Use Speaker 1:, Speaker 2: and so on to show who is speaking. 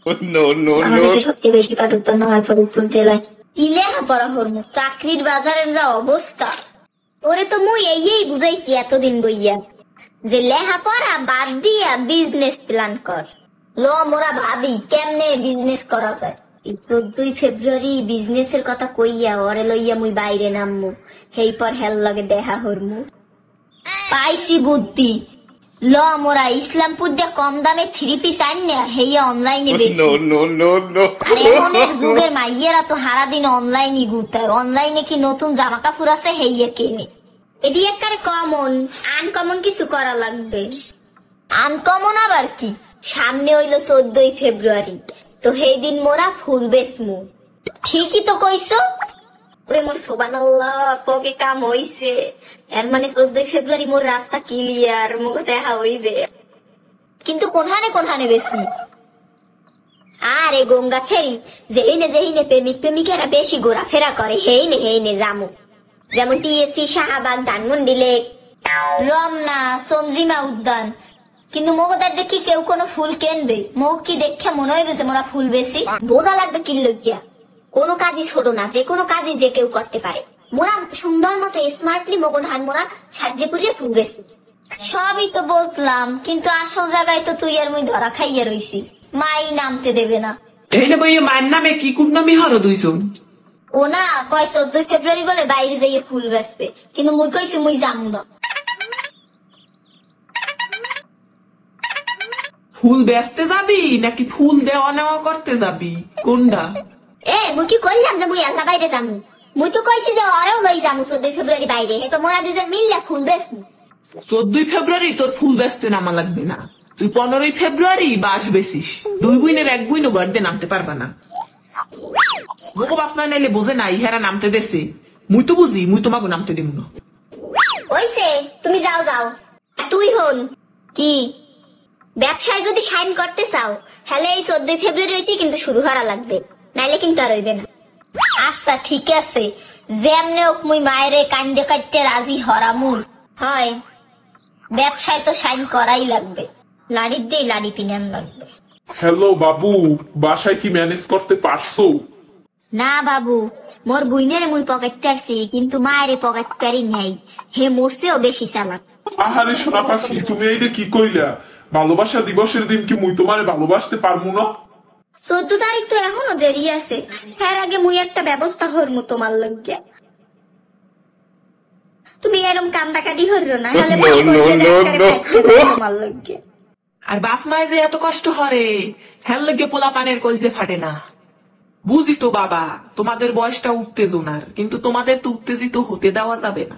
Speaker 1: বাংলাদেশে সবচেয়ে বেশি পাট উৎপন্ন হয় ফরিদপুর জেলায়। কি লেখাপড়া হরমু, চাকরির বাজারের যা অবস্থা। ওরে তো মুই এই বুঝাইছি এতদিন বইয়া যে লেখাপড়া বাদ দিয়া বিজনেস প্ল্যান কর। ল মোরা ভাবি কেমনে বিজনেস করা যায়। 14 ফেব্রুয়ারি বিজনেসের কথা কইয়া ওরে লইয়া মুই বাইরে নামমু, হেই পর হেল লগে দেখা হরমু। পাইছি বুদ্ধি, ল মোরা ইসলামপুর দিয়ে কম দামে 3 পিস আইনা হেইয়া অনলাইনে বেচি। আর এখনের যুগের মাইয়েরা তো সারাদিন অনলাইনে গুতায়, অনলাইনে কি নতুন জামা কাপড় আছে হেইয়া কেনে। এটি একবারে কমন, আনকমন কিছু করা লাগবে। আনকমন আবার কি, সামনে হইল 14 ফেব্রুয়ারি, তো সেই দিন মোরা ফুল বেচমু। ঠিকই তো কইছো। মোর সুবহানাল্লাহ, পকে কাম হইছে। এর মানে 14 ফেব্রুয়ারি মোর রাস্তা ক্লিয়ার, মুখ দেখা হইবে। কিন্তু কোনখানে বেচমু? আরে গঙ্গা ছেড়ি যেহিনে প্রেমিক প্রেমিকেরা বেশি ঘোরাফেরা করে হেইনে জামু। যেমন টিএসসি, শাহবাগ, ধানমন্ডি লেক, রমনা, চন্দ্রিমা উদ্যান। কিন্তু মগদার দেখি কেউ কোনো ফুল কেনবে? মুখ কি দেখে মনে হইবে যে মোরা ফুল বেশি? বোঝা লাগবে কি লজ্জা। কোনো কাজই ছোট না, যে কোনো কাজই যে কেউ করতে পারে। মোরা সুন্দর মতো স্মার্টলি মগো ধান মোরা সাহায্য করিয়ে ফুল বেশি। সবই তো বুঝলাম, কিন্তু আসল জায়গায় তো তুই আর মুই ধরা খাইয়া রইছি। মাই নামতে দেবে না।
Speaker 2: এইটা বইয়ে মায়ের নামে কি কুটনামি হলো দুইজন?
Speaker 1: ও না কয় 14 ফেব্রুয়ারি বলে বাইরে যাইয়ে ফুল বেচবে, কিন্তু মুই কইছি মুই যামু না।
Speaker 2: ফুল বেচতে যাবি নাকি ফুল দেওয়া নেওয়া করতে যাবি, কোনটা?
Speaker 1: মুই কি কইলাম যে মুই আল্লাহ বাইরে যামু? মুই তো কইছি যে ওরেও লই যামু 14 ফেব্রুয়ারি বাইরে, তো মোরা দুজন মিললে ফুল বেচমু।
Speaker 2: 14 ফেব্রুয়ারি তোর ফুল বেচতে নামা লাগবে না, তুই 15 ফেব্রুয়ারি বাস বেচিস। 2 বোনের 1 বোনও বার্থডে নামতে পারবা না। মোকো বাপ মা নাইলে বোঝে না ইহারা নামতে দেছে, মুই তো বুঝি, মুই তোমাকে নামতে দিব না।
Speaker 1: ওইছে তুমি যাও। আর তুই হন কি, ব্যবসায় যদি সাইন করতে চাও তাহলে এই 14 ফেব্রুয়ারিতে কিন্তু শুরু করা লাগবে, নাইলে কিন্তু আর হইবে না। আচ্ছা ঠিক আছে, যেমনে হোক মুই মায়েরে কান্দে কাটতে রাজি হরামুর হয়। ব্যবসায় তো সাইন করাই লাগবে, লাড়ির দিয়ে লাড়ি পিনান লাগবে।
Speaker 3: হ্যালো বাবু, বাসায় কি ম্যানেজ করতে পারছো?
Speaker 1: না বাবু, মোর বুইনেরে মুই পকেট পারছি, কিন্তু মায়েরে পকেট পারি নাই। হে মরছেও বেশি চালাক।
Speaker 3: আহারে সোনা পাখি, তুমি এইটা কি কইলা? ভালোবাসা দিবসের দিন কি মুই তোমারে ভালোবাসতে পারমু না?
Speaker 1: 14 তারিখ তো এখনো দেরি আছে, এর আগে মুই একটা ব্যবস্থা হরমু তোমার লগে। তুমি এরম কান্দাকাটি হরিও না, হলে তোমার লগে।
Speaker 2: আর বাপ মায় যে এত কষ্ট হরে, হেল লগে পোলা পানের কলজে ফাটে না। বুঝি তো বাবা, তোমাদের বয়সটা উত্তেজনার, কিন্তু তোমাদের তো উত্তেজিত হতে দেওয়া যাবে না।